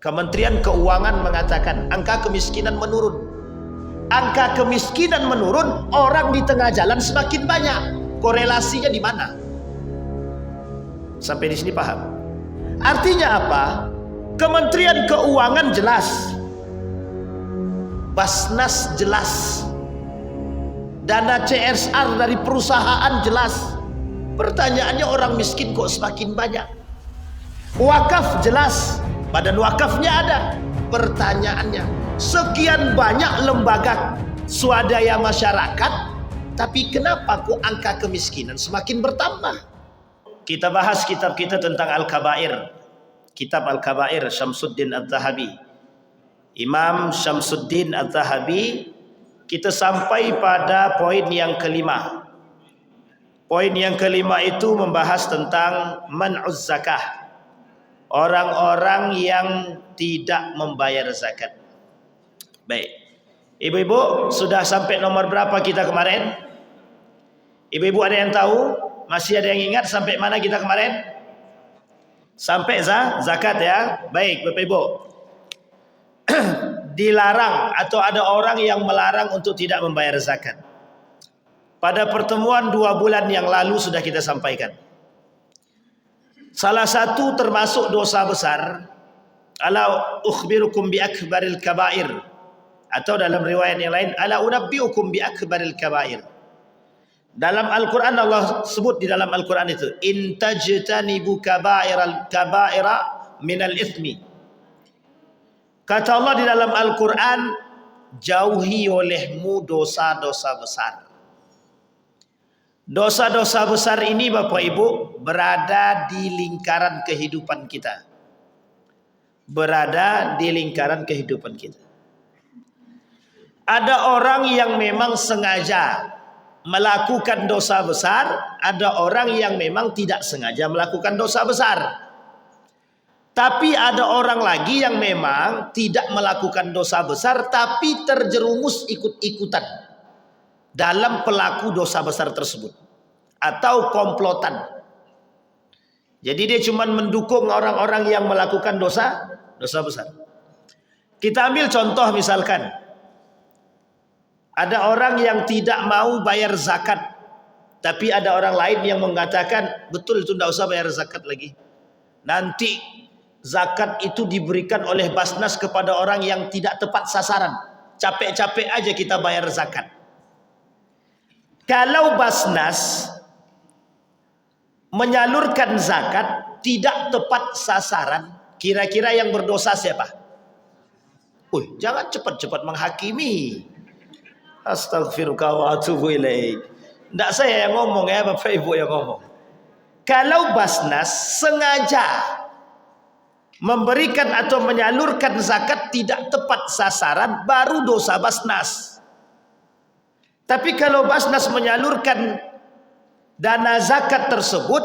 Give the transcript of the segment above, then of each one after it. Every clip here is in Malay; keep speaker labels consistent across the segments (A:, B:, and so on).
A: Kementerian Keuangan mengatakan angka kemiskinan menurun. Angka kemiskinan menurun, orang di tengah jalan semakin banyak. Korelasinya di mana? Sampai di sini paham? Artinya apa? Kementerian Keuangan jelas, Basnas jelas, dana CSR dari perusahaan jelas. Pertanyaannya orang miskin kok semakin banyak? Wakaf jelas, badan wakafnya ada. Pertanyaannya, sekian banyak lembaga swadaya masyarakat, tapi kenapa kok angka kemiskinan semakin bertambah? Kita bahas kitab kita tentang Al-Kabair. Kitab Al-Kabair Syamsuddin Adz-Dzahabi. Imam Syamsuddin Adz-Dzahabi, kita sampai pada poin yang kelima. Poin yang kelima itu membahas tentang man'uz zakah. Orang-orang yang tidak membayar zakat. Baik. Ibu-ibu, sudah sampai nomor berapa kita kemarin? Ibu-ibu ada yang tahu? Masih ada yang ingat sampai mana kita kemarin? Sampai zakat ya. Baik, Bapak Ibu. Dilarang atau ada orang yang melarang untuk tidak membayar zakat. Pada pertemuan 2 bulan yang lalu sudah kita sampaikan. Salah satu termasuk dosa besar, ala ukhbirukum bi akbaril kabair, atau dalam riwayat yang lain, ala unabbiukum bi akbaril kabair. Dalam Al-Quran Allah sebut di dalam Al-Quran itu, in tajtanibu kabaira minal ithmi. Kata Allah di dalam Al-Quran, jauhi olehmu dosa-dosa besar. Dosa-dosa besar ini Bapak Ibu berada di lingkaran kehidupan kita. Berada di lingkaran kehidupan kita. Ada orang yang memang sengaja melakukan dosa besar, ada orang yang memang tidak sengaja melakukan dosa besar. Tapi ada orang lagi yang memang tidak melakukan dosa besar tapi terjerumus ikut-ikutan dalam pelaku dosa besar tersebut atau komplotan. Jadi dia cuma mendukung orang-orang yang melakukan dosa besar. Kita ambil contoh misalkan ada orang yang tidak mau bayar zakat, tapi ada orang lain yang mengatakan betul itu tidak usah bayar zakat lagi. Nanti zakat itu diberikan oleh Basnas kepada orang yang tidak tepat sasaran. Capek-capek aja kita bayar zakat. Kalau Basnas menyalurkan zakat tidak tepat sasaran, kira-kira yang berdosa siapa? Jangan cepat-cepat menghakimi. Astaghfirullah wa atubu ilaik. Tidak saya yang ngomong ya, Bapak Ibu yang ngomong. Kalau Basnas sengaja memberikan atau menyalurkan zakat tidak tepat sasaran, baru dosa Basnas. Tapi kalau Basnas menyalurkan dana zakat tersebut,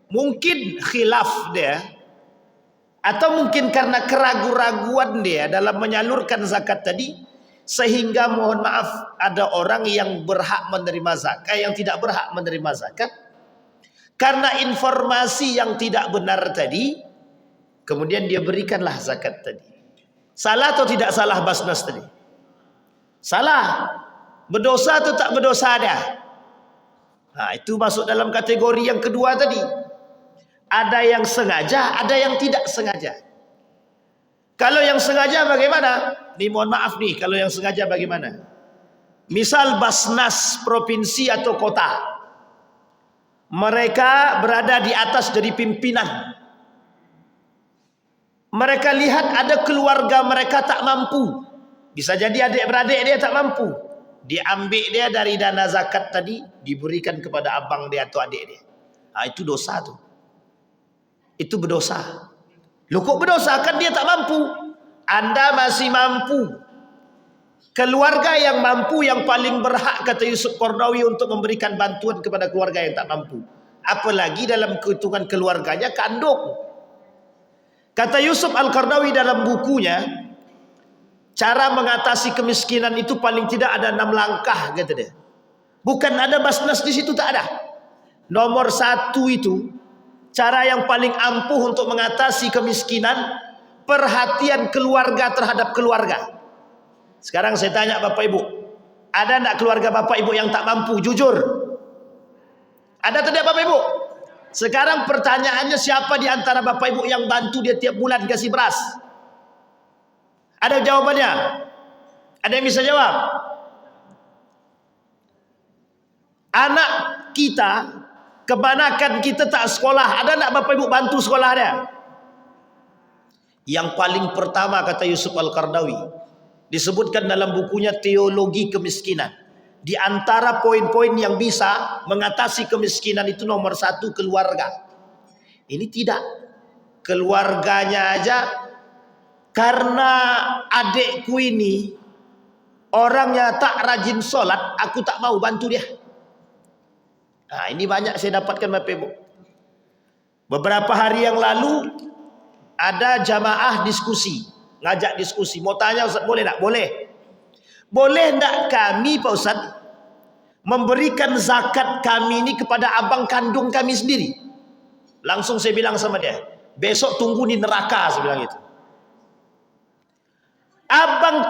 A: mungkin khilaf dia, atau mungkin karena keraguan-raguan dia dalam menyalurkan zakat tadi, sehingga mohon maaf ada orang yang berhak menerima zakat, yang tidak berhak menerima zakat karena informasi yang tidak benar tadi, kemudian dia berikanlah zakat tadi. Salah atau tidak salah Basnas tadi? Salah. Berdosa atau tak berdosa dia? Nah, itu masuk dalam kategori yang kedua tadi. Ada yang sengaja, ada yang tidak sengaja. Kalau yang sengaja bagaimana? Nih mohon maaf nih, kalau yang sengaja bagaimana? Misal Basnas provinsi atau kota, mereka berada di atas dari pimpinan. Mereka lihat ada keluarga mereka tak mampu. Bisa jadi adik-beradik dia tak mampu. Diambil dia dari dana zakat tadi, diberikan kepada abang dia atau adik dia. Nah, itu dosa tuh. Itu berdosa. Loh kok berdosa? Kan dia tak mampu. Anda masih mampu. Keluarga yang mampu yang paling berhak, kata Yusuf Qaradawi, untuk memberikan bantuan kepada keluarga yang tak mampu. Apalagi dalam kehitungan keluarganya kandung. Kata Yusuf Al-Qaradawi dalam bukunya, cara mengatasi kemiskinan itu paling tidak ada 6 langkah, kata dia. Bukan ada Basnas di situ, tak ada. Nomor 1 itu, cara yang paling ampuh untuk mengatasi kemiskinan, perhatian keluarga terhadap keluarga. Sekarang saya tanya Bapak Ibu, ada enggak keluarga Bapak Ibu yang tak mampu? Jujur. Ada tidak Bapak Ibu? Sekarang pertanyaannya, siapa di antara Bapak Ibu yang bantu dia tiap bulan kasih beras? Ada jawabannya? Ada yang bisa jawab? Anak kita, kebanyakan kita tak sekolah. Ada enggak Bapak Ibu bantu sekolah dia? Yang paling pertama kata Yusuf Al-Qaradawi, disebutkan dalam bukunya Teologi Kemiskinan, di antara poin-poin yang bisa mengatasi kemiskinan itu nomor satu keluarga. Ini tidak. Keluarganya aja, karena adikku ini orangnya tak rajin sholat, aku tak mau bantu dia. Nah, ini banyak saya dapatkan Bapak Ibu. Beberapa hari yang lalu ada jamaah diskusi, ngajak diskusi. Mau tanya Ustaz, boleh tak? Boleh. Boleh tak kami Pak Ustaz memberikan zakat kami ini kepada abang kandung kami sendiri? Langsung saya bilang sama dia, besok tunggu di neraka, saya bilang itu. Abang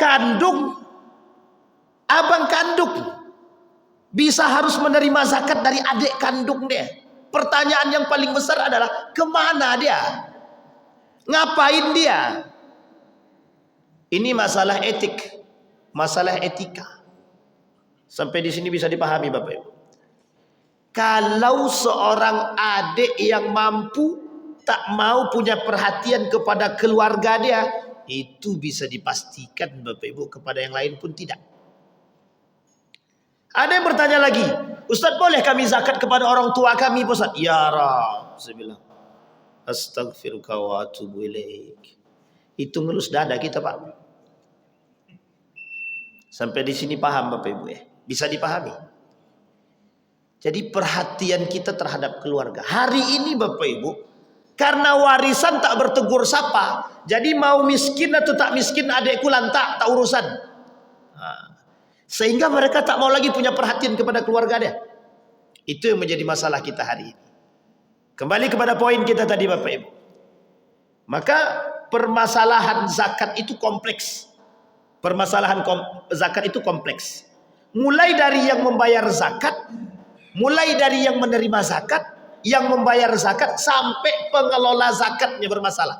A: kandung bisa harus menerima zakat dari adik kandung dia. Pertanyaan yang paling besar adalah, kemana dia? Ngapain dia? Ini masalah etik, masalah etika. Sampai di sini bisa dipahami Bapak Ibu. Kalau seorang adik yang mampu tak mau punya perhatian kepada keluarga dia, itu bisa dipastikan Bapak Ibu kepada yang lain pun tidak. Ada yang bertanya lagi, Ustaz, boleh kami zakat kepada orang tua kami Ustaz? Ya Rab, saya bilang, astaghfiruka wa atubu ilaik. Itu ngelus dada kita Pak. Sampai di sini paham Bapak Ibu ya? Bisa dipahami. Jadi perhatian kita terhadap keluarga. Hari ini Bapak Ibu, karena warisan tak bertegur sapa, jadi mau miskin atau tak miskin adekku lantak, tak urusan. Sehingga mereka tak mau lagi punya perhatian kepada keluarga dia. Itu yang menjadi masalah kita hari ini. Kembali kepada poin kita tadi Bapak Ibu. Maka permasalahan zakat itu kompleks. Permasalahan zakat itu kompleks. Mulai dari yang membayar zakat, mulai dari yang menerima zakat, yang membayar zakat, sampai pengelola zakatnya bermasalah.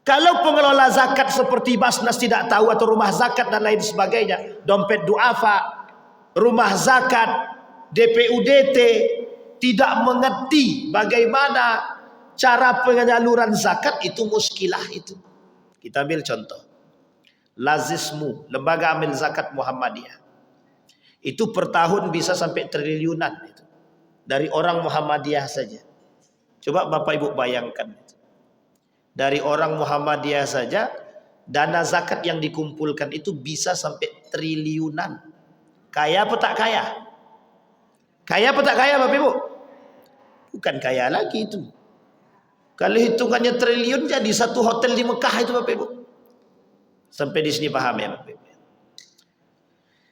A: Kalau pengelola zakat seperti Basnas tidak tahu, atau rumah zakat dan lain sebagainya, dompet duafa, rumah zakat, DPUDT, tidak mengerti bagaimana cara penyaluran zakat, itu muskilah itu. Kita ambil contoh. Lazismu, lembaga amil zakat Muhammadiyah. Itu per tahun bisa sampai triliunan itu. Dari orang Muhammadiyah saja. Coba Bapak Ibu bayangkan. Dari orang Muhammadiyah saja, dana zakat yang dikumpulkan itu bisa sampai triliunan. Kaya apa tak kaya? Kaya apa tak kaya Bapak Ibu? Bukan kaya lagi itu. Kalau hitungannya triliun, jadi satu hotel di Mekah itu Bapak Ibu. Sampai di sini paham ya Bapak Ibu.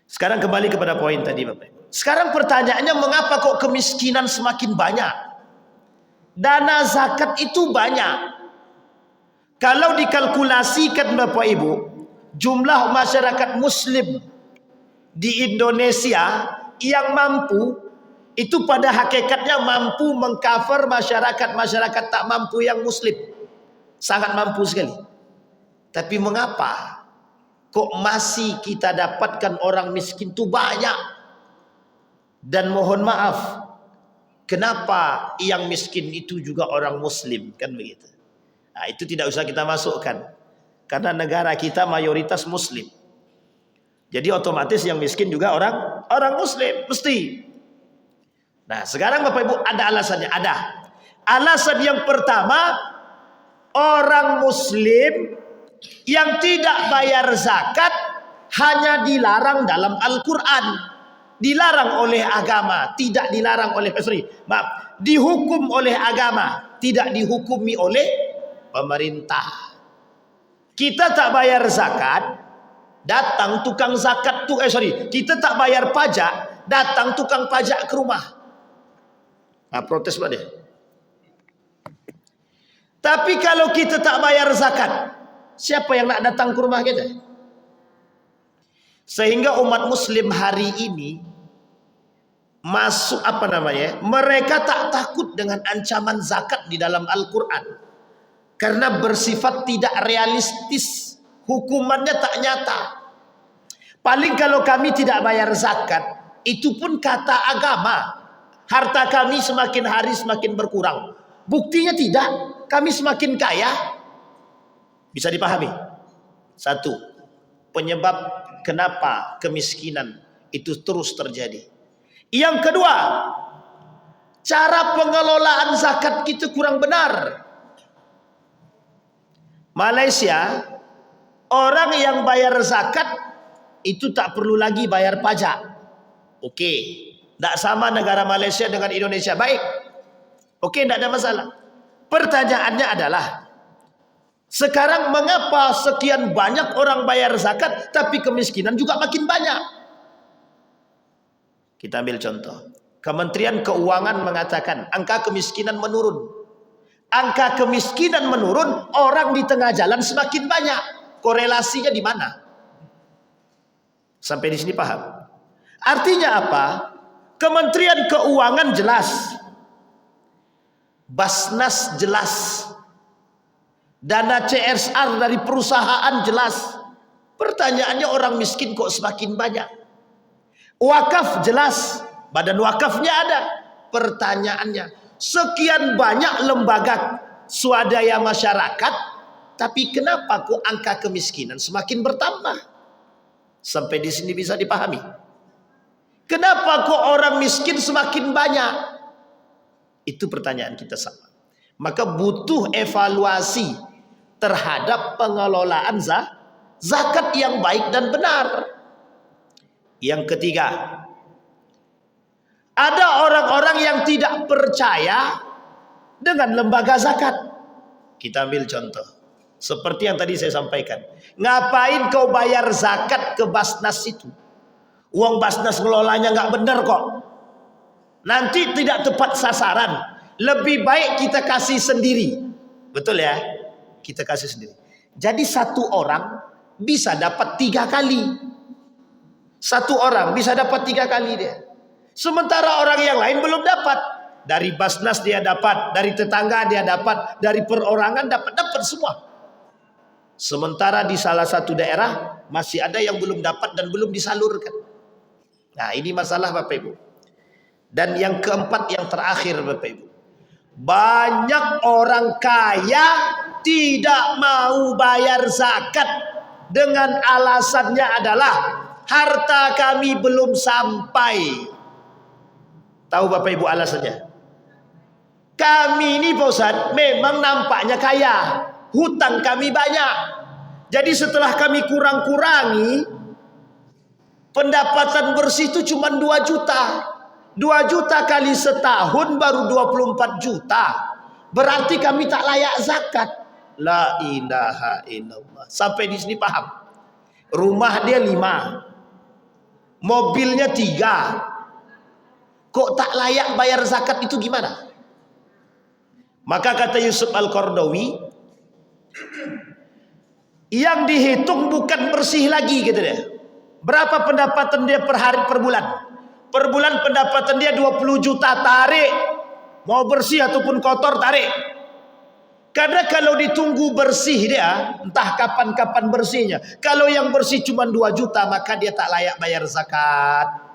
A: Sekarang kembali kepada poin tadi Bapak Ibu. Sekarang pertanyaannya, mengapa kok kemiskinan semakin banyak? Dana zakat itu banyak. Kalau dikalkulasikan Bapak Ibu, jumlah masyarakat muslim di Indonesia yang mampu, itu pada hakikatnya mampu mengcover masyarakat-masyarakat tak mampu yang muslim. Sangat mampu sekali. Tapi mengapa kok masih kita dapatkan orang miskin itu banyak? Dan mohon maaf, kenapa yang miskin itu juga orang muslim? Kan begitu. Nah, itu tidak usah kita masukkan. Karena negara kita mayoritas muslim. Jadi otomatis yang miskin juga orang muslim. Mesti. Nah sekarang Bapak Ibu, ada alasannya. Ada. Alasan yang pertama, orang muslim yang tidak bayar zakat hanya dilarang dalam Al-Quran. Dilarang oleh agama. Tidak dilarang oleh, dihukum oleh agama. Tidak dihukumi oleh pemerintah. Kita tak bayar zakat, datang tukang zakat tuh kita tak bayar pajak, datang tukang pajak ke rumah. Nah, protes Pak deh. Tapi kalau kita tak bayar zakat, siapa yang nak datang ke rumah kita? Sehingga umat muslim hari ini masuk mereka tak takut dengan ancaman zakat di dalam Al-Quran, karena bersifat tidak realistis, hukumannya tak nyata. Paling kalau kami tidak bayar zakat, itu pun kata agama, harta kami semakin hari semakin berkurang. Buktinya tidak, kami semakin kaya. Bisa dipahami? Satu, penyebab kenapa kemiskinan itu terus terjadi. Yang kedua, cara pengelolaan zakat kita kurang benar. Malaysia, orang yang bayar zakat itu tak perlu lagi bayar pajak. Oke, tak sama negara Malaysia dengan Indonesia. Baik, oke, tak ada masalah. Pertanyaannya adalah, sekarang mengapa sekian banyak orang bayar zakat tapi kemiskinan juga makin banyak? Kita ambil contoh. Kementerian Keuangan mengatakan angka kemiskinan menurun. Angka kemiskinan menurun, orang di tengah jalan semakin banyak. Korelasinya di mana? Sampai di sini paham? Artinya apa? Kementerian Keuangan jelas, Basnas jelas, dana CSR dari perusahaan jelas. Pertanyaannya, orang miskin kok semakin banyak? Wakaf jelas, badan wakafnya ada. Pertanyaannya, sekian banyak lembaga swadaya masyarakat, tapi kenapa kok angka kemiskinan semakin bertambah? Sampai di sini bisa dipahami? Kenapa kok orang miskin semakin banyak? Itu pertanyaan kita sama. Maka butuh evaluasi terhadap pengelolaan zakat yang baik dan benar. Yang ketiga, ada orang-orang yang tidak percaya dengan lembaga zakat. Kita ambil contoh, seperti yang tadi saya sampaikan. Ngapain kau bayar zakat ke Basnas itu? Uang Basnas ngelolanya nggak benar kok. Nanti tidak tepat sasaran. Lebih baik kita kasih sendiri. Betul ya? Kita kasih sendiri. Jadi satu orang bisa dapat 3 kali. Satu orang bisa dapat 3 kali dia. Sementara orang yang lain belum dapat. Dari Basnas dia dapat, dari tetangga dia dapat, dari perorangan dapat semua. Sementara di salah satu daerah masih ada yang belum dapat dan belum disalurkan. Nah, ini masalah Bapak Ibu. Dan yang keempat, yang terakhir Bapak Ibu, banyak orang kaya tidak mau bayar zakat dengan alasannya adalah harta kami belum sampai. Tahu Bapak Ibu alasannya? Kami ini Pak Ustadz memang nampaknya kaya, hutang kami banyak. Jadi setelah kami kurang-kurangi, pendapatan bersih itu cuma 2 juta. 2 juta kali setahun baru 24 juta. Berarti kami tak layak zakat. La ilaha illallah. Sampai di sini paham? Rumah dia 5, mobilnya 3. Kok tak layak bayar zakat, itu gimana? Maka kata Yusuf Al-Qardawi, yang dihitung bukan bersih lagi gitu deh. Berapa pendapatan dia per hari, per bulan? Per bulan pendapatan dia 20 juta, tarik. Mau bersih ataupun kotor, tarik. Karena kalau ditunggu bersih dia, entah kapan-kapan bersihnya. Kalau yang bersih cuma 2 juta, maka dia tak layak bayar zakat.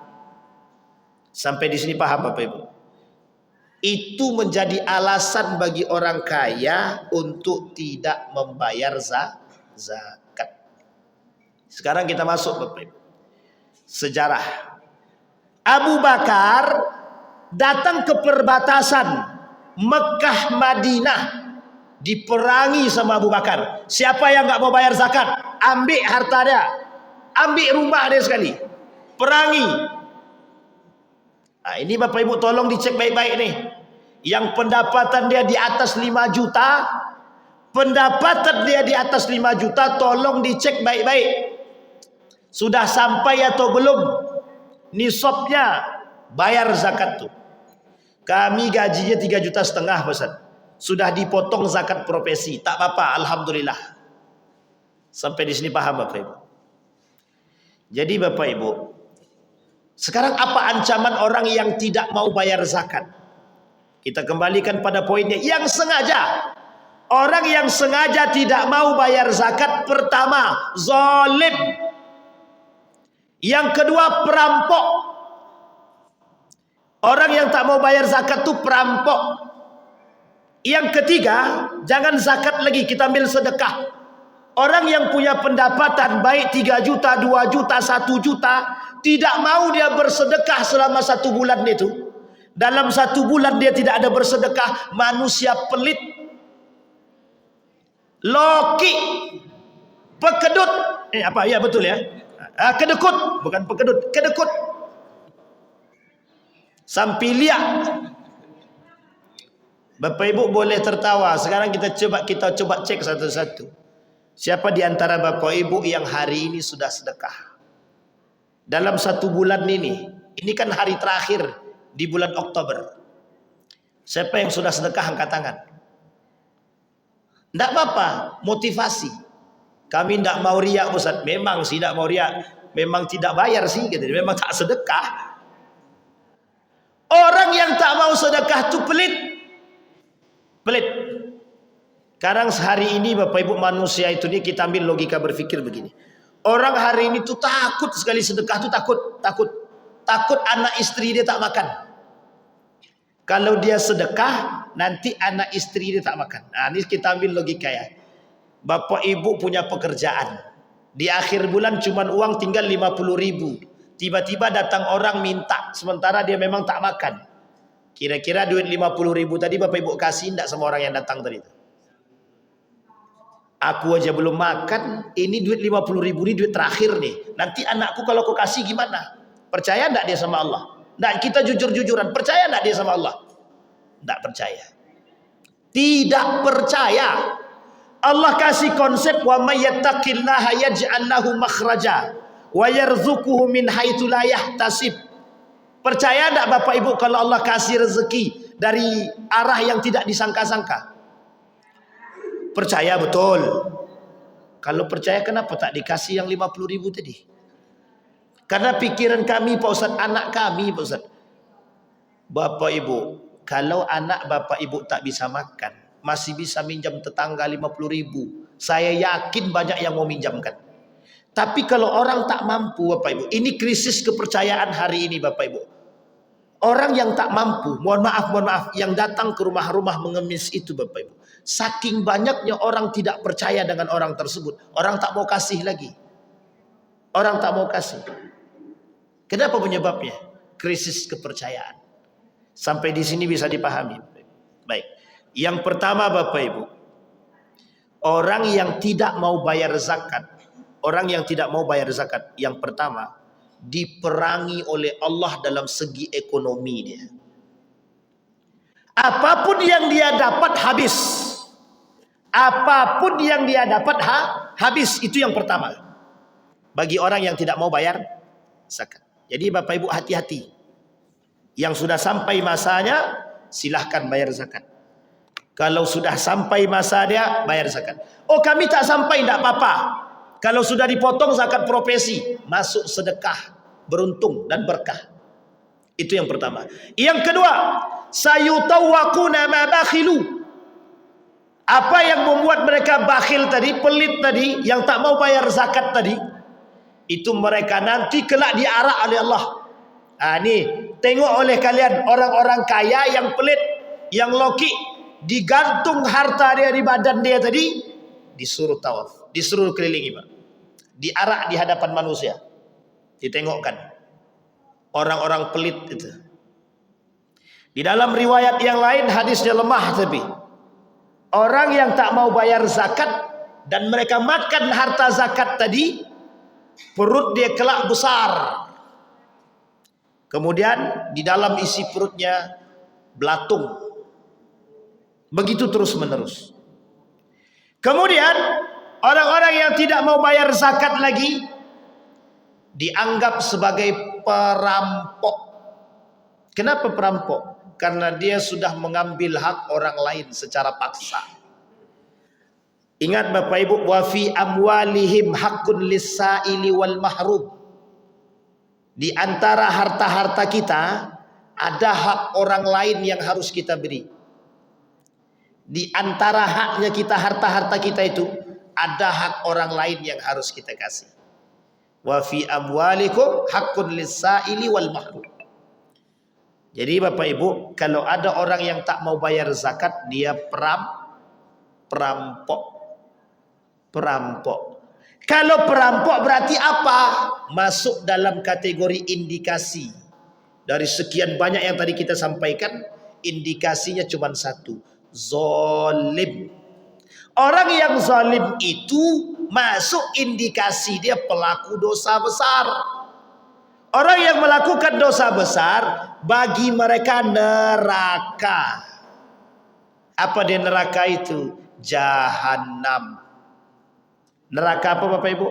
A: Sampai di sini paham Bapak Ibu? Itu menjadi alasan bagi orang kaya untuk tidak membayar zakat. Sekarang kita masuk Bapak Ibu. Sejarah. Abu Bakar datang ke perbatasan Mekah Madinah, diperangi sama Abu Bakar. Siapa yang nggak mau bayar zakat, ambil harta dia, ambil rumah dia sekali, perangi. Nah, ini Bapak Ibu tolong dicek baik-baik nih. Yang pendapatan dia di atas 5 juta, pendapatan dia di atas 5 juta, tolong dicek baik-baik. Sudah sampai atau belum nisabnya bayar zakat tuh. Kami gajinya 3,5 juta, Ustaz. sudah dipotong zakat profesi, tak apa-apa, alhamdulillah. Sampai di sini paham Bapak Ibu? Jadi Bapak Ibu, sekarang apa ancaman orang yang tidak mau bayar zakat? Kita kembalikan pada poinnya, yang sengaja. Orang yang sengaja tidak mau bayar zakat, pertama zalim. Yang kedua perampok. Orang yang tak mau bayar zakat itu perampok. Yang ketiga, jangan zakat lagi, kita ambil sedekah. Orang yang punya pendapatan baik 3 juta, 2 juta, 1 juta, tidak mau dia bersedekah selama 1 bulan itu. Dalam 1 bulan dia tidak ada bersedekah, manusia pelit, loki, pekedut. Apa? Ya betul ya. Kedekut, bukan pekedut, kedekut. Sampilia. Bapak Ibu boleh tertawa. Sekarang kita coba cek satu-satu. Siapa di antara Bapak Ibu yang hari ini sudah sedekah? Dalam 1 bulan ini kan hari terakhir di bulan Oktober. Siapa yang sudah sedekah angkat tangan? Tidak apa-apa, motivasi. Kami tidak mau riak Ustaz. Memang sih tidak mau riak. Memang tidak bayar sih, gitu. Memang tak sedekah. Orang yang tak mau sedekah itu pelit. Pelit. Sekarang sehari ini Bapak Ibu manusia itu nih, kita ambil logika berpikir begini. Orang hari ini tuh takut sekali sedekah tuh, takut anak istri dia tak makan. Kalau dia sedekah nanti anak istri dia tak makan. Nah, ini kita ambil logika ya. Bapak Ibu punya pekerjaan. Di akhir bulan cuman uang tinggal 50.000. Tiba-tiba datang orang minta, sementara dia memang tak makan. Kira-kira duit 50.000 tadi Bapak Ibu kasih enggak sama orang yang datang tadi itu? Aku aja belum makan, ini duit 50.000 ini duit terakhir nih. Nanti anakku kalau kau kasih gimana? Percaya enggak dia sama Allah? Nah, kita jujur-jujuran, percaya enggak dia sama Allah? Enggak percaya. Tidak percaya. Allah kasih konsep wa may yattaqillaha yaj'al lahu makhraja wa yarzuquhu min haitsu la yahtasib. Percaya enggak Bapak Ibu kalau Allah kasih rezeki dari arah yang tidak disangka-sangka? Percaya betul. Kalau percaya kenapa tak dikasih yang 50.000 tadi? Karena pikiran kami Pak Ustaz, anak kami Pak Ustaz. Bapak Ibu, kalau anak Bapak Ibu tak bisa makan, masih bisa minjam tetangga 50.000. Saya yakin banyak yang mau minjamkan. Tapi kalau orang tak mampu Bapak Ibu, ini krisis kepercayaan hari ini Bapak Ibu. Orang yang tak mampu, mohon maaf, yang datang ke rumah-rumah mengemis itu Bapak Ibu. Saking banyaknya orang tidak percaya dengan orang tersebut, orang tak mau kasih lagi. Orang tak mau kasih. Kenapa penyebabnya? Krisis kepercayaan. Sampai di sini bisa dipahami. Baik. Yang pertama Bapak Ibu, orang yang tidak mau bayar zakat, orang yang tidak mau bayar zakat, yang pertama diperangi oleh Allah dalam segi ekonomi dia. Apapun yang dia dapat habis. Apapun yang dia dapat habis. Itu yang pertama. Bagi orang yang tidak mau bayar zakat. Jadi Bapak Ibu hati-hati. Yang sudah sampai masanya silahkan bayar zakat. Kalau sudah sampai masa dia bayar zakat. Oh kami tak sampai, tidak apa-apa. Kalau sudah dipotong zakat profesi, masuk sedekah, beruntung dan berkah. Itu yang pertama. Yang kedua, sayutawwaquna ma bakhilu. Apa yang membuat mereka bakhil tadi, pelit tadi, yang tak mau bayar zakat tadi, itu mereka nanti kelak diarak oleh Allah. Nah, nih, tengok oleh kalian orang-orang kaya yang pelit, yang loki, digantung harta dia di badan dia tadi, disuruh tawaf, disuruh kelilingi, Pak. Diarak di hadapan manusia. Ditengokkan. Orang-orang pelit itu. Di dalam riwayat yang lain hadisnya lemah tapi orang yang tak mau bayar zakat dan mereka makan harta zakat tadi, perut dia kelak besar. Kemudian di dalam isi perutnya belatung. Begitu terus menerus. Kemudian orang-orang yang tidak mau bayar zakat lagi dianggap sebagai perampok. Kenapa perampok? karena dia sudah mengambil hak orang lain secara paksa. Ingat Bapak Ibu, wa fi amwalihim haqqun lis-sa'ili wal mahrum. Di antara harta-harta kita ada hak orang lain yang harus kita beri. Di antara haknya kita, harta-harta kita itu ada hak orang lain yang harus kita kasih. Wa fi amwalikum haqqun lis-sa'ili wal mahrum. Jadi Bapak Ibu, kalau ada orang yang tak mau bayar zakat, dia perampok. Kalau perampok berarti apa? Masuk dalam kategori indikasi. Dari sekian banyak yang tadi kita sampaikan, indikasinya cuma satu, zalim. Orang yang zalim itu masuk indikasi dia pelaku dosa besar. Orang yang melakukan dosa besar, bagi mereka neraka. Apa dia neraka itu? Jahanam. Neraka apa Bapak Ibu?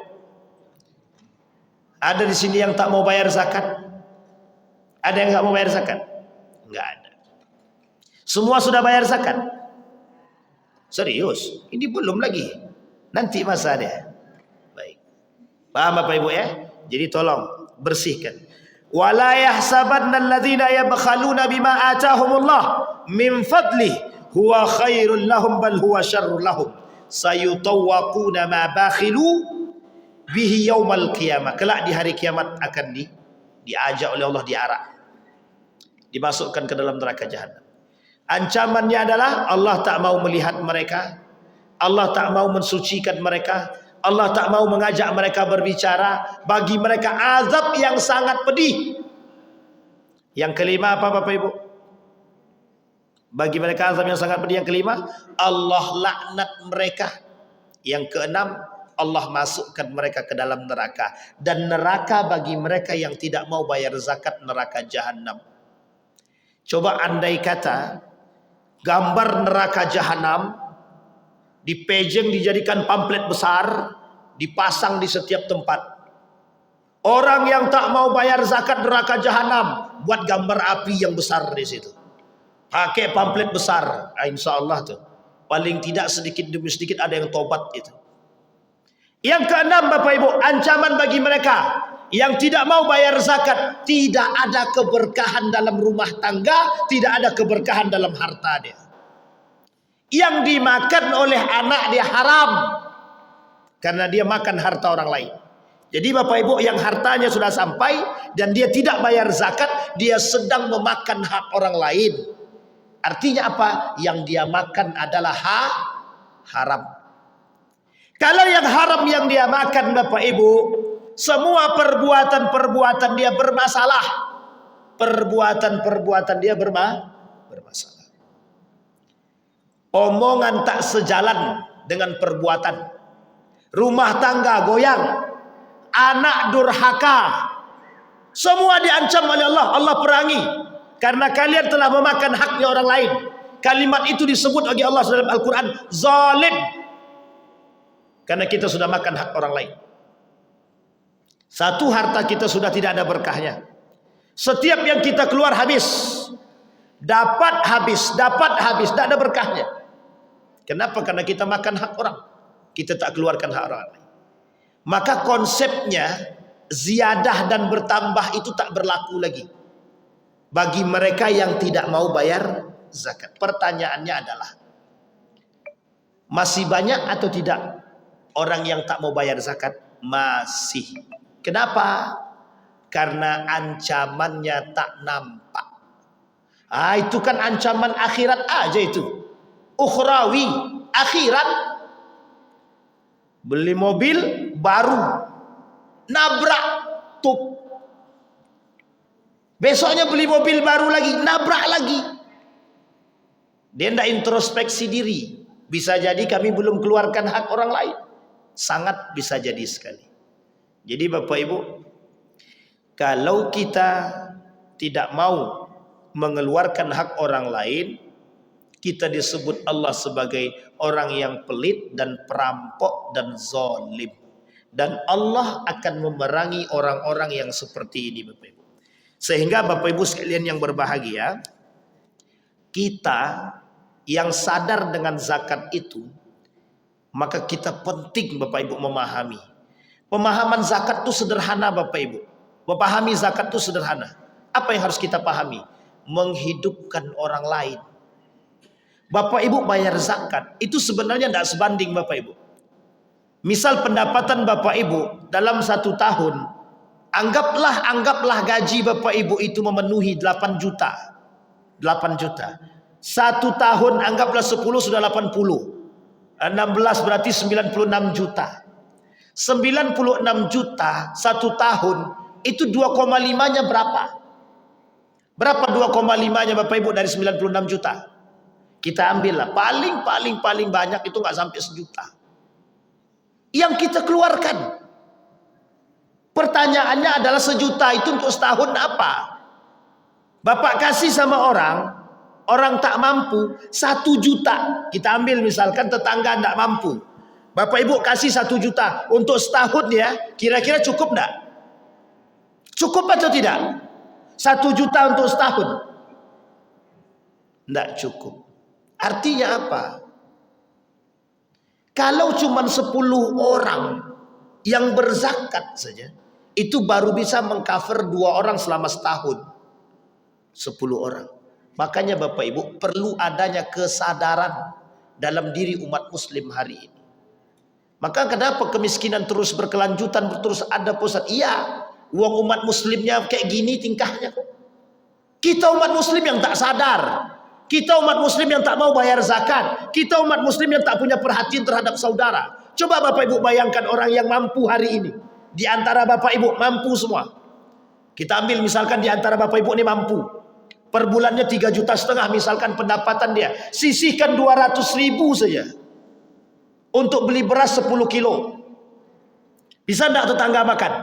A: Ada di sini yang tak mau bayar zakat? Ada yang nggak mau bayar zakat? Nggak ada. Semua sudah bayar zakat? Serius? Ini belum lagi. Nanti masa dia. Baik. Paham Bapak Ibu ya? Jadi tolong bersihkan. Wala yahsabanna alladhina yabkhaluna bima atahumullah min fadli huwa khairul lahum bal huwa syarrul lahum sayutawwaquna ma bakhilu bihi yaumal qiyamah. Kelak di hari kiamat akan diajak oleh Allah, diarak, dimasukkan ke dalam neraka jahanam. Ancamannya adalah Allah tak mau melihat mereka, Allah tak mau mensucikan mereka, Allah tak mau mengajak mereka berbicara. Bagi mereka azab yang sangat pedih. Yang kelima apa Bapak Ibu? Bagi mereka azab yang sangat pedih. Yang kelima, Allah laknat mereka. Yang keenam, Allah masukkan mereka ke dalam neraka. Dan neraka bagi mereka yang tidak mau bayar zakat, neraka jahanam. Coba andai kata gambar neraka jahanam dipejeng, dijadikan pamflet besar, dipasang di setiap tempat. Orang yang tak mau bayar zakat neraka jahanam, buat gambar api yang besar di situ. Pakai pamflet besar, insya Allah tuh paling tidak sedikit demi sedikit ada yang tobat itu. Yang keenam Bapak Ibu, ancaman bagi mereka yang tidak mau bayar zakat, tidak ada keberkahan dalam rumah tangga, tidak ada keberkahan dalam harta dia. Yang dimakan oleh anak dia haram karena dia makan harta orang lain. Jadi Bapak Ibu yang hartanya sudah sampai dan dia tidak bayar zakat, dia sedang memakan hak orang lain. Artinya apa? Yang dia makan adalah haram. Kalau yang haram yang dia makan Bapak Ibu, semua perbuatan-perbuatan dia bermasalah. Perbuatan-perbuatan dia bermasalah. Omongan tak sejalan dengan perbuatan. Rumah tangga goyang. Anak durhaka. Semua diancam oleh Allah. Allah perangi. Karena kalian telah memakan haknya orang lain. Kalimat itu disebut oleh Allah dalam Al-Quran, zalim. Karena kita sudah makan hak orang lain. Satu, harta kita sudah tidak ada berkahnya. Setiap yang kita keluar habis. Dapat habis, tidak ada berkahnya. Kenapa? Karena kita makan hak orang. Kita tak keluarkan hak orang lain. Maka konsepnya ziyadah dan bertambah itu tak berlaku lagi bagi mereka yang tidak mau bayar zakat. Pertanyaannya adalah, masih banyak atau tidak orang yang tak mau bayar zakat? Masih. Kenapa? Karena ancamannya tak nampak. Itu kan ancaman akhirat aja itu. Ukhrawi, akhirat. Beli mobil baru, nabrak, tup. Besoknya beli mobil baru lagi, nabrak lagi. Dia tidak introspeksi diri. Bisa jadi kami belum keluarkan hak orang lain. Sangat bisa jadi sekali. Jadi Bapak Ibu, kalau kita tidak mau mengeluarkan hak orang lain, kita disebut Allah sebagai orang yang pelit dan perampok dan zalim. Dan Allah akan memerangi orang-orang yang seperti ini Bapak Ibu. Sehingga Bapak Ibu sekalian yang berbahagia, Kita yang sadar dengan zakat itu, maka kita penting Bapak Ibu memahami. Pemahaman zakat itu sederhana Bapak Ibu. Memahami zakat itu sederhana. Apa yang harus kita pahami? Menghidupkan orang lain. Bapak Ibu bayar zakat itu sebenarnya tidak sebanding Bapak Ibu. Misal pendapatan Bapak Ibu dalam 1 tahun, anggaplah gaji Bapak Ibu itu memenuhi 8 juta. 8 juta. 1 tahun anggaplah 10 sudah 80. 16 berarti 96 juta. 96 juta 1 tahun itu 2,5-nya berapa? Berapa 2,5-nya Bapak Ibu dari 96 juta? Kita ambillah paling banyak itu nggak sampai 1 juta. Yang kita keluarkan. Pertanyaannya adalah 1 juta itu untuk setahun apa? Bapak kasih sama orang tak mampu 1 juta. Kita ambil misalkan tetangga tidak mampu. Bapak Ibu kasih 1 juta untuk setahun ya, kira-kira cukup enggak? Cukup atau tidak? 1 juta untuk setahun? Enggak cukup. Artinya apa? Kalau cuma 10 orang yang berzakat saja, itu baru bisa mengcover 2 orang selama setahun. 10 orang. Makanya Bapak Ibu perlu adanya kesadaran dalam diri umat muslim hari ini. Maka kenapa kemiskinan terus berkelanjutan, terus ada pusat? Iya, uang umat muslimnya kayak gini tingkahnya kok. Kita umat muslim yang tak sadar. Kita umat muslim yang tak mau bayar zakat. Kita umat muslim yang tak punya perhatian terhadap saudara. Coba Bapak Ibu bayangkan orang yang mampu hari ini. Di antara Bapak Ibu mampu semua. Kita ambil misalkan di antara Bapak Ibu ini mampu. Per bulannya 3,5 juta misalkan pendapatan dia. Sisihkan 200.000 saja. Untuk beli beras 10 kilo. Bisa enggak tetangga makan?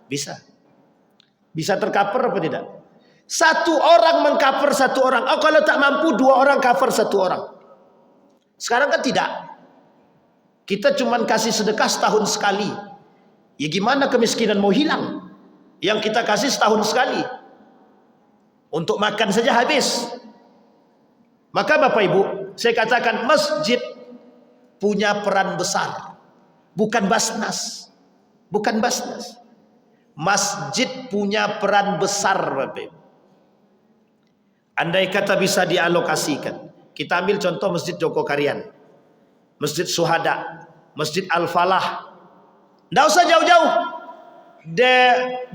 A: Bisa. Bisa tercover apa tidak? 1 orang mengcover 1 orang. Oh, kalau tak mampu 2 orang cover 1 orang. Sekarang kan tidak. Kita cuma kasih sedekah setahun sekali. Ya gimana kemiskinan mau hilang? Yang kita kasih setahun sekali. Untuk makan saja habis. Maka Bapak Ibu, saya katakan masjid punya peran besar. Bukan Basnas. Bukan Basnas. Masjid punya peran besar Bapak Ibu. Andai kata bisa dialokasikan. Kita ambil contoh Masjid Jogokarian, Masjid Syuhada, Masjid Al-Falah. Tidak usah jauh-jauh.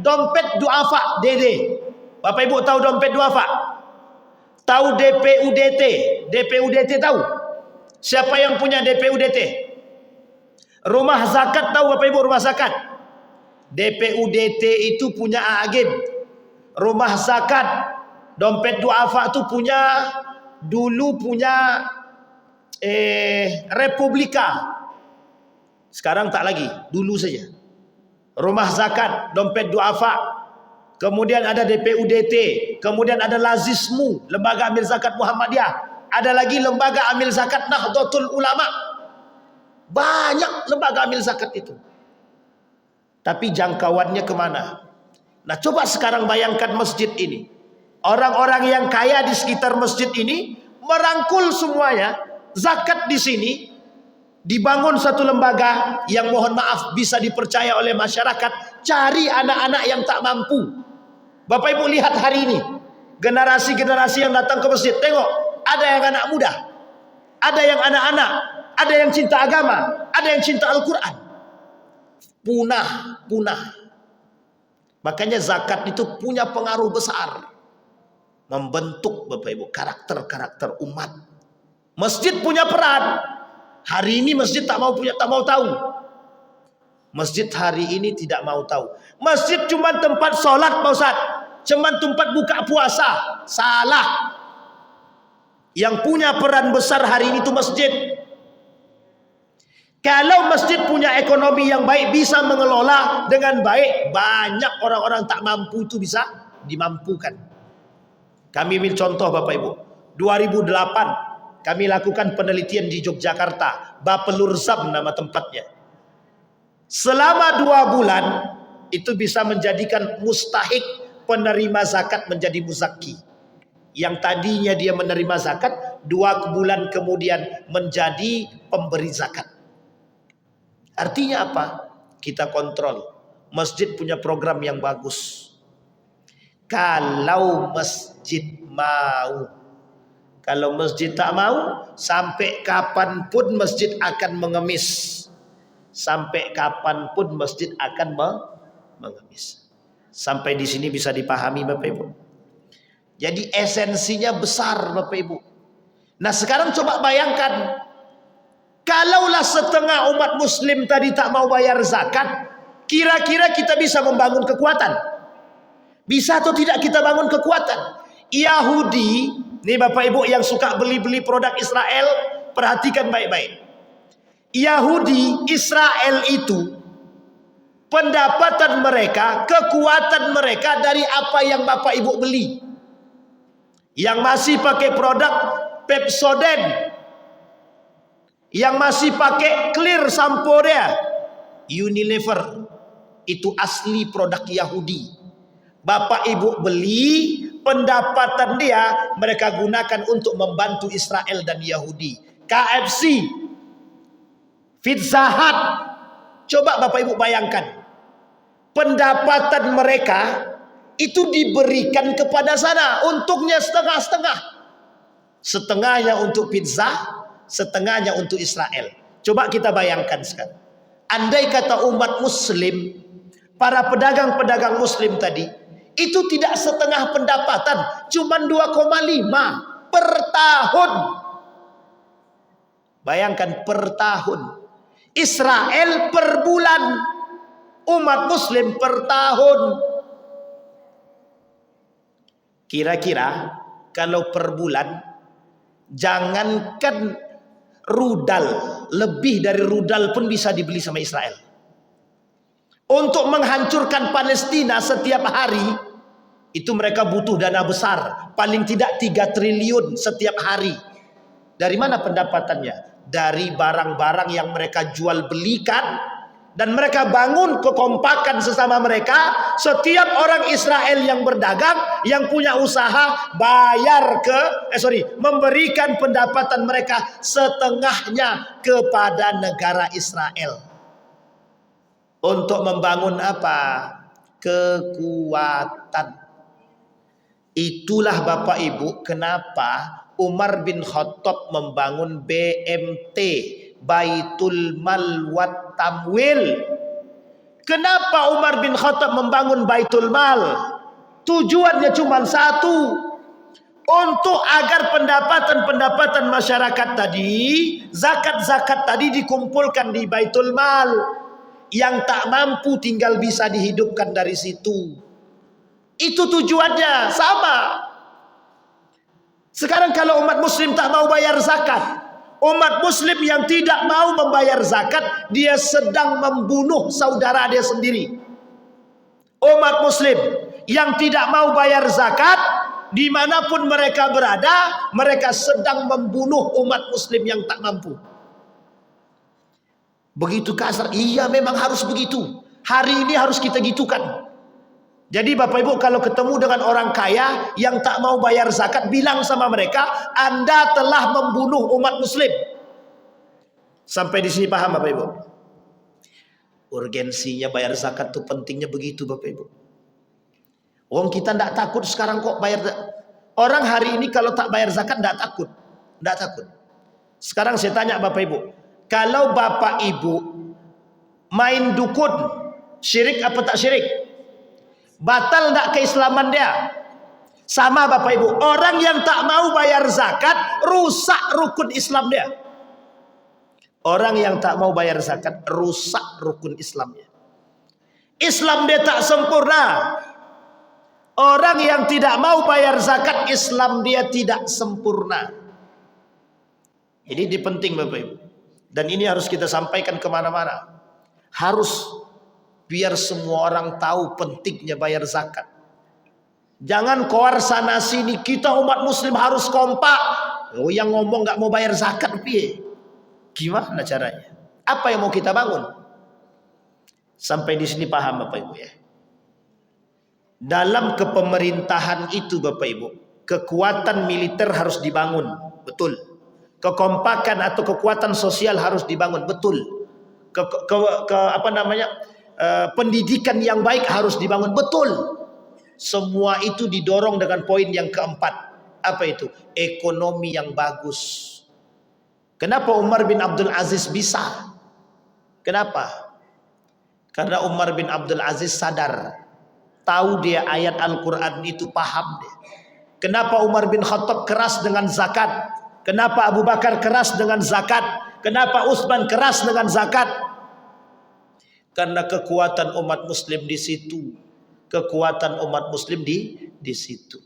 A: Dompet duafa DD. Bapak Ibu tahu dompet duafa? Tahu DPUDT? DPUDT tahu? Siapa yang punya DPUDT? Rumah zakat tahu Bapak Ibu rumah zakat? DPUDT itu punya agen. Rumah zakat, dompet duafa itu dulu punya Republika. Sekarang tak lagi, dulu saja. Rumah zakat, dompet duafa. Kemudian ada DPUDT, kemudian ada Lazismu, Lembaga Amil Zakat Muhammadiyah. Ada lagi Lembaga Amil Zakat Nahdlatul Ulama. Banyak lembaga amil zakat itu. Tapi jangkauannya kemana? Nah coba sekarang bayangkan masjid ini. Orang-orang yang kaya di sekitar masjid ini merangkul semuanya. Zakat di sini. Dibangun satu lembaga yang mohon maaf bisa dipercaya oleh masyarakat. Cari anak-anak yang tak mampu. Bapak Ibu lihat hari ini. Generasi-generasi yang datang ke masjid. Tengok. Ada yang anak muda. Ada yang anak-anak. Ada yang cinta agama. Ada yang cinta Al-Quran. Punah. Makanya zakat itu punya pengaruh besar. Membentuk Bapak Ibu karakter-karakter umat. Masjid punya peran. Hari ini masjid tak mau tahu. Masjid hari ini tidak mau tahu. Masjid cuma tempat sholat Pak Ustaz. Cuma tempat buka puasa. Salah. Yang punya peran besar hari ini itu masjid. Kalau masjid punya ekonomi yang baik, bisa mengelola dengan baik, banyak orang-orang tak mampu itu bisa dimampukan. Kami ambil contoh Bapak Ibu. 2008 kami lakukan penelitian di Yogyakarta. Bapelurzam nama tempatnya. Selama 2 bulan itu bisa menjadikan mustahik penerima zakat menjadi muzaki. Yang tadinya dia menerima zakat, 2 bulan kemudian menjadi pemberi zakat. Artinya apa? Kita kontrol. Masjid punya program yang bagus. Kalau masjid mau, kalau masjid tak mau, sampai kapanpun masjid akan mengemis. Sampai kapanpun masjid akan mengemis. Sampai di sini bisa dipahami Bapak Ibu. Jadi esensinya besar Bapak Ibu. Nah sekarang coba bayangkan, kalaulah setengah umat muslim tadi tak mau bayar zakat, kira-kira kita bisa membangun kekuatan? Bisa atau tidak kita bangun kekuatan? Yahudi, nih Bapak Ibu yang suka beli-beli produk Israel, perhatikan baik-baik. Yahudi, Israel itu pendapatan mereka, kekuatan mereka dari apa yang Bapak Ibu beli. Yang masih pakai produk Pepsodent, yang masih pakai Clear sampo dia, Unilever, itu asli produk Yahudi. Bapak Ibu beli, pendapatan dia mereka gunakan untuk membantu Israel dan Yahudi. KFC, Pizza Hut, coba Bapak Ibu bayangkan, pendapatan mereka itu diberikan kepada sana, untungnya setengah-setengah. Setengahnya untuk pizza, setengahnya untuk Israel. Coba kita bayangkan sekarang. Andai kata umat muslim, para pedagang-pedagang muslim tadi, itu tidak setengah pendapatan, cuma 2,5 per tahun. Bayangkan per tahun. Israel per bulan, umat muslim per tahun. Kira-kira kalau per bulan, jangankan rudal, lebih dari rudal pun bisa dibeli sama Israel. Untuk menghancurkan Palestina setiap hari, itu mereka butuh dana besar, paling tidak 3 triliun setiap hari. Dari mana pendapatannya? Dari barang-barang yang mereka jual belikan. Dan mereka bangun kekompakan sesama mereka. Setiap orang Israel yang berdagang, yang punya usaha, memberikan pendapatan mereka setengahnya kepada negara Israel. Untuk membangun apa? Kekuatan. Itulah Bapak Ibu kenapa Umar bin Khattab membangun BMT, Baitul Mal wat Tamwil. Kenapa Umar bin Khattab membangun Baitul Mal? Tujuannya cuma satu, untuk agar pendapatan-pendapatan masyarakat tadi, zakat-zakat tadi dikumpulkan di Baitul Mal. Yang tak mampu tinggal bisa dihidupkan dari situ. Itu tujuannya, sama. Sekarang kalau umat muslim tak mau bayar zakat, umat muslim yang tidak mau membayar zakat, dia sedang membunuh saudara dia sendiri. Umat muslim yang tidak mau bayar zakat, dimanapun mereka berada, mereka sedang membunuh umat muslim yang tak mampu. Begitu kasar? Iya, memang harus begitu. Hari ini harus kita gitukan. Jadi Bapak Ibu kalau ketemu dengan orang kaya yang tak mau bayar zakat, bilang sama mereka, Anda telah membunuh umat muslim. Sampai di sini paham Bapak Ibu? Urgensinya bayar zakat itu pentingnya begitu Bapak Ibu. Wong kita tidak takut sekarang kok bayar. Orang hari ini kalau tak bayar zakat tidak takut. Tidak takut. Sekarang saya tanya Bapak Ibu, kalau Bapak Ibu main dukun, syirik apa tak syirik? Batal tidak keislaman dia? Sama Bapak Ibu, orang yang tak mau bayar zakat rusak rukun Islam dia. Orang yang tak mau bayar zakat rusak rukun Islamnya. Islam dia tak sempurna. Orang yang tidak mau bayar zakat, Islam dia tidak sempurna. Ini penting Bapak Ibu. Dan ini harus kita sampaikan kemana-mana. Harus biar semua orang tahu pentingnya bayar zakat. Jangan koar sana sini, kita umat muslim harus kompak. Oh, yang ngomong gak mau bayar zakat piye? Gimana caranya? Apa yang mau kita bangun? Sampai di sini paham Bapak Ibu ya. Dalam kepemerintahan itu Bapak Ibu, kekuatan militer harus dibangun, betul. Kekompakan atau kekuatan sosial harus dibangun, betul. Pendidikan yang baik harus dibangun, betul. Semua itu didorong dengan poin yang keempat. Apa itu? Ekonomi yang bagus. Kenapa Umar bin Abdul Aziz bisa? Kenapa? Karena Umar bin Abdul Aziz sadar, tahu dia ayat Al-Quran itu, paham dia. Kenapa Umar bin Khattab keras dengan zakat? Kenapa Abu Bakar keras dengan zakat? Kenapa Utsman keras dengan zakat? Karena kekuatan umat muslim di situ. Kekuatan umat muslim di situ.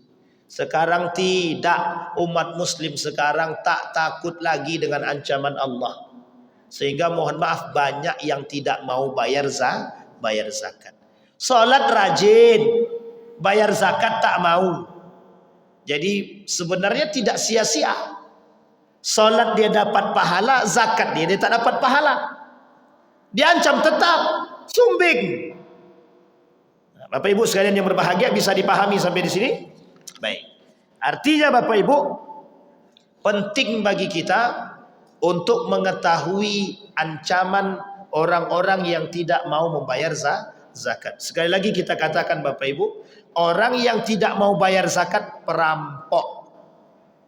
A: Sekarang tidak, umat muslim sekarang tak takut lagi dengan ancaman Allah. Sehingga mohon maaf banyak yang tidak mau bayar zakat. Salat rajin, bayar zakat tak mau. Jadi sebenarnya tidak sia-sia. Salat dia dapat pahala, zakat dia tak dapat pahala. Diancam tetap, sumbing. Bapak Ibu sekalian yang berbahagia, bisa dipahami sampai di sini? Baik. Artinya Bapak Ibu, penting bagi kita untuk mengetahui ancaman orang-orang yang tidak mau membayar zakat. Sekali lagi kita katakan Bapak Ibu, orang yang tidak mau bayar zakat perampok.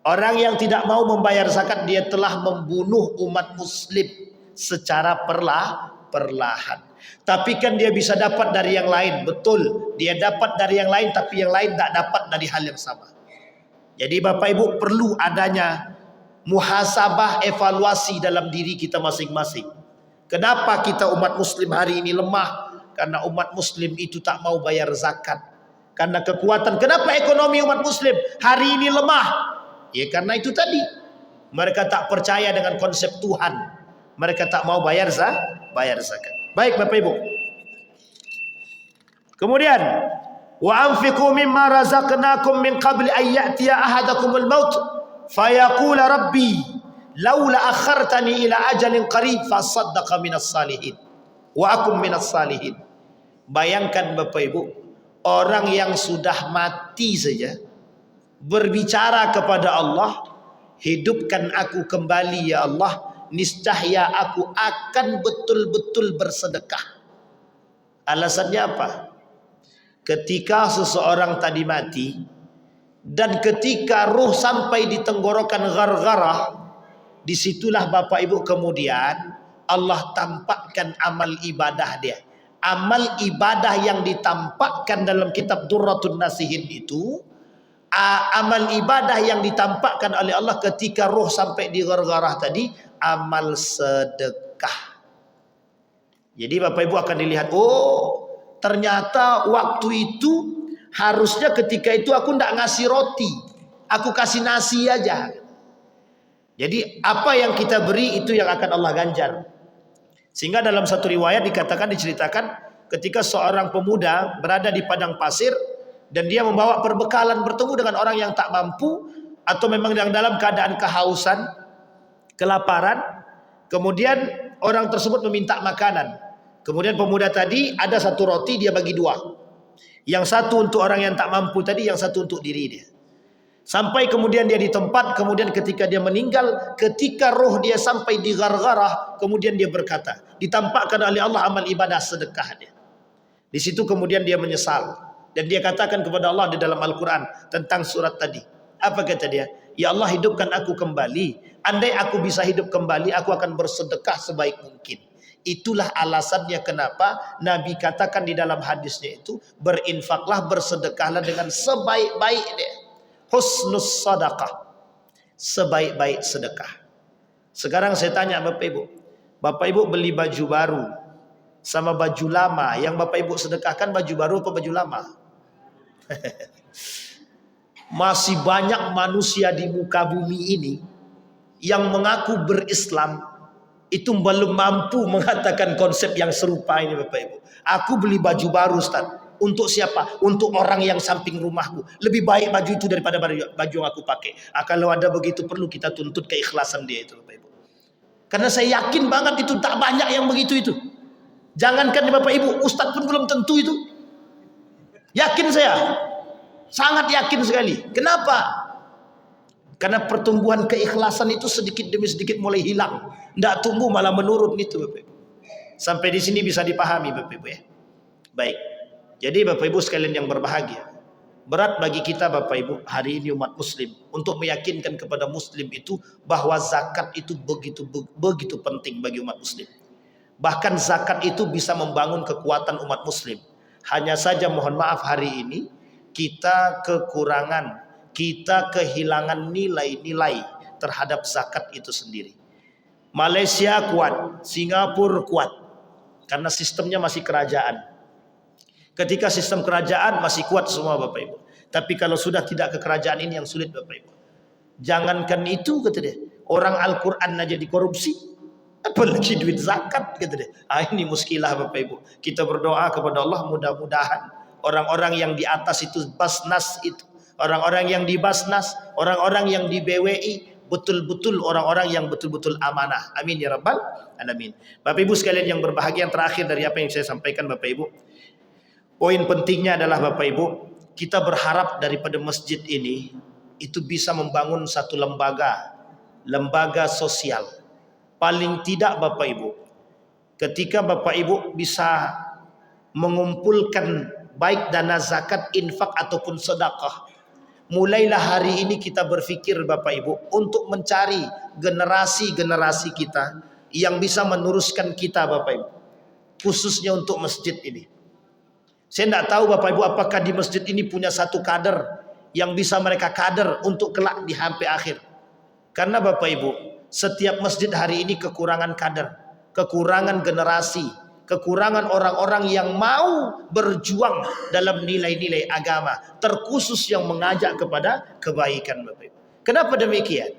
A: Orang yang tidak mau membayar zakat, dia telah membunuh umat muslim secara perlahan. Tapi kan dia bisa dapat dari yang lain. Betul, dia dapat dari yang lain, tapi yang lain tak dapat dari hal yang sama. Jadi Bapak Ibu perlu adanya muhasabah, evaluasi dalam diri kita masing-masing. Kenapa kita umat muslim hari ini lemah? Karena umat muslim itu tak mau bayar zakat. Karena kekuatan. Kenapa ekonomi umat muslim hari ini lemah? Ya karena itu tadi. Mereka tak percaya dengan konsep Tuhan. Mereka tak mau bayar zakat. Baik Bapak Ibu. Kemudian, wa anfiqu mimma razaqnakum min qabli an ya'tiya ahadakumul maut fayaqula rabbi laula akhartani ila ajalin qarib fasaddaqa minas salihin wa akum minas salihin. Bayangkan Bapak Ibu, orang yang sudah mati saja berbicara kepada Allah, hidupkan aku kembali ya Allah, niscaya aku akan betul-betul bersedekah. Alasannya apa? Ketika seseorang tadi mati dan ketika ruh sampai di tenggorokan gargarah, disitulah Bapak Ibu kemudian Allah tampakkan amal ibadah dia. Amal ibadah yang ditampakkan dalam kitab Durratun Nasihin itu, amal ibadah yang ditampakkan oleh Allah ketika ruh sampai di gargarah tadi, amal sedekah. Jadi Bapak Ibu akan dilihat, oh ternyata waktu itu harusnya ketika itu aku tidak ngasih roti, aku kasih nasi aja. Jadi apa yang kita beri itu yang akan Allah ganjar. Sehingga dalam satu riwayat diceritakan ketika seorang pemuda berada di padang pasir dan dia membawa perbekalan, bertemu dengan orang yang tak mampu atau memang yang dalam keadaan kehausan, kelaparan. Kemudian orang tersebut meminta makanan. Kemudian pemuda tadi ada satu roti, dia bagi dua. Yang satu untuk orang yang tak mampu tadi, yang satu untuk diri dia. Sampai kemudian dia di tempat, kemudian ketika dia meninggal, ketika roh dia sampai di gargarah, kemudian dia berkata, ditampakkan oleh Allah amal ibadah sedekah dia. Di situ kemudian dia menyesal. Dan dia katakan kepada Allah di dalam Al-Quran tentang surat tadi. Apa kata dia? Ya Allah, hidupkan aku kembali. Andai aku bisa hidup kembali, aku akan bersedekah sebaik mungkin. Itulah alasannya kenapa Nabi katakan di dalam hadisnya itu, berinfaklah, bersedekahlah dengan sebaik-baiknya. Husnus sadaqah, sebaik-baik sedekah. Sekarang saya tanya Bapak Ibu beli baju baru sama baju lama, yang Bapak Ibu sedekahkan baju baru apa baju lama? Masih banyak manusia di muka bumi ini yang mengaku berislam itu belum mampu mengatakan konsep yang serupa ini Bapak Ibu. Aku beli baju baru Ustaz. Untuk siapa? Untuk orang yang samping rumahku. Lebih baik baju itu daripada baju yang aku pakai. Kalau ada begitu perlu kita tuntut keikhlasan dia itu Bapak Ibu. Karena saya yakin banget itu tak banyak yang begitu itu. Jangankan Bapak Ibu, Ustaz pun belum tentu itu. Yakin saya. Sangat yakin sekali. Kenapa? Karena pertumbuhan keikhlasan itu sedikit demi sedikit mulai hilang. Tidak tumbuh malah menurun itu Bapak Ibu. Sampai di sini bisa dipahami Bapak Ibu ya. Baik. Jadi Bapak Ibu sekalian yang berbahagia. Berat bagi kita Bapak Ibu hari ini umat muslim. Untuk meyakinkan kepada muslim itu bahwa zakat itu begitu penting bagi umat muslim. Bahkan zakat itu bisa membangun kekuatan umat muslim. Hanya saja mohon maaf hari ini kita kekurangan, kita kehilangan nilai-nilai terhadap zakat itu sendiri. Malaysia kuat, Singapura kuat, karena sistemnya masih kerajaan. Ketika sistem kerajaan masih kuat semua Bapak Ibu. Tapi kalau sudah tidak ke kerajaan ini yang sulit Bapak Ibu. Jangankan itu kata dia, orang Al-Quran aja dikorupsi, apalagi duit zakat kata dia. Ini muskilah Bapak Ibu. Kita berdoa kepada Allah mudah-mudahan orang-orang yang di atas itu Basnas itu, orang-orang yang di Basnas, orang-orang yang di BWI betul-betul orang-orang yang betul-betul amanah. Amin ya rabbal alamin. Bapak Ibu sekalian yang berbahagia, yang terakhir dari apa yang saya sampaikan Bapak Ibu, poin pentingnya adalah Bapak Ibu, kita berharap daripada masjid ini itu bisa membangun satu lembaga sosial. Paling tidak Bapak Ibu, ketika Bapak Ibu bisa mengumpulkan baik dana zakat, infak ataupun sedekah, mulailah hari ini kita berpikir Bapak Ibu untuk mencari generasi-generasi kita yang bisa meneruskan kita Bapak Ibu, khususnya untuk masjid ini. Saya tidak tahu Bapak Ibu apakah di masjid ini punya satu kader yang bisa mereka kader untuk kelak di sampai akhir. Karena Bapak Ibu, setiap masjid hari ini kekurangan kader, kekurangan generasi, kekurangan orang-orang yang mau berjuang dalam nilai-nilai agama, terkhusus yang mengajak kepada kebaikan Bapak Ibu. Kenapa demikian?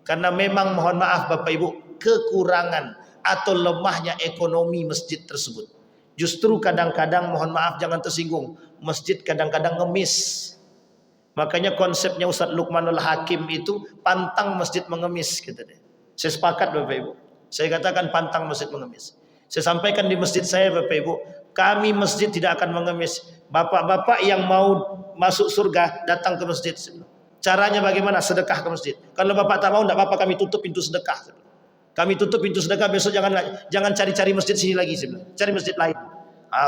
A: Karena memang mohon maaf Bapak Ibu, kekurangan atau lemahnya ekonomi masjid tersebut. Justru kadang-kadang mohon maaf jangan tersinggung, masjid kadang-kadang ngemis. Makanya konsepnya Ustadz Luqmanul Hakim itu pantang masjid mengemis gitu deh. Saya sepakat Bapak Ibu. Saya katakan pantang masjid mengemis. Saya sampaikan di masjid saya Bapak Ibu, kami masjid tidak akan mengemis. Bapak-bapak yang mau masuk surga datang ke masjid. Caranya bagaimana? Sedekah ke masjid. Kalau Bapak tak mau, tidak apa-apa, kami tutup pintu sedekah. Kami tutup pintu sedekah, besok jangan cari-cari masjid sini lagi, cari masjid lain.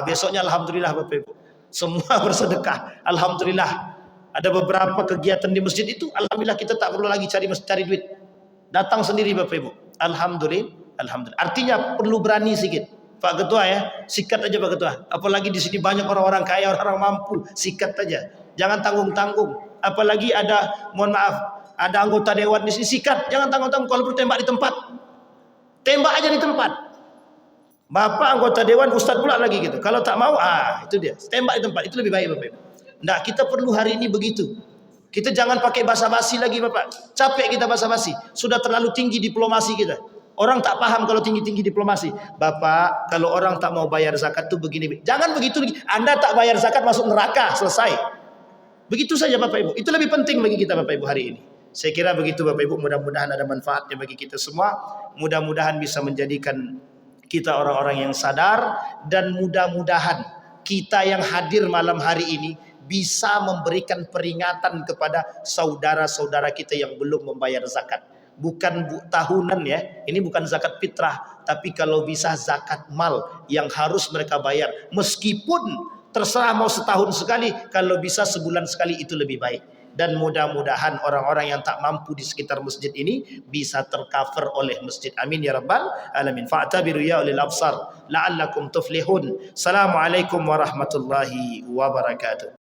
A: Besoknya alhamdulillah Bapak Ibu, semua bersedekah. Alhamdulillah. Ada beberapa kegiatan di masjid itu, alhamdulillah kita tak perlu lagi cari duit. Datang sendiri Bapak Ibu. Alhamdulillah. Artinya perlu berani sedikit. Pak Ketua ya, sikat aja Pak Ketua. Apalagi di sini banyak orang-orang kaya, orang-orang mampu, sikat aja. Jangan tanggung-tanggung. Apalagi ada, mohon maaf, ada anggota dewan di sini, sikat. Jangan tanggung-tanggung. Kalau perlu tembak di tempat, tembak aja di tempat. Bapak anggota dewan, ustadz pula lagi gitu. Kalau tak mau, itu dia. Tembak di tempat, itu lebih baik Bapak Ibu. Nah, kita perlu hari ini begitu. Kita jangan pakai basa-basi lagi Bapak. Capek kita basa-basi. Sudah terlalu tinggi diplomasi kita. Orang tak paham kalau tinggi-tinggi diplomasi. Bapak, kalau orang tak mau bayar zakat tuh begini. Jangan begitu. Anda tak bayar zakat masuk neraka, selesai. Begitu saja Bapak Ibu. Itu lebih penting bagi kita Bapak Ibu hari ini. Saya kira begitu Bapak Ibu. Mudah-mudahan ada manfaatnya bagi kita semua. Mudah-mudahan bisa menjadikan kita orang-orang yang sadar. Dan mudah-mudahan kita yang hadir malam hari ini bisa memberikan peringatan kepada saudara-saudara kita yang belum membayar zakat. Bukan tahunan ya, ini bukan zakat fitrah, tapi kalau bisa zakat mal yang harus mereka bayar. Meskipun terserah mau setahun sekali, kalau bisa sebulan sekali itu lebih baik. Dan mudah-mudahan orang-orang yang tak mampu di sekitar masjid ini bisa tercover oleh masjid. Amin ya rabbal alamin. Fa'tabiru ya ulil absar la'allakum tuflihun. Assalamualaikum warahmatullahi wabarakatuh.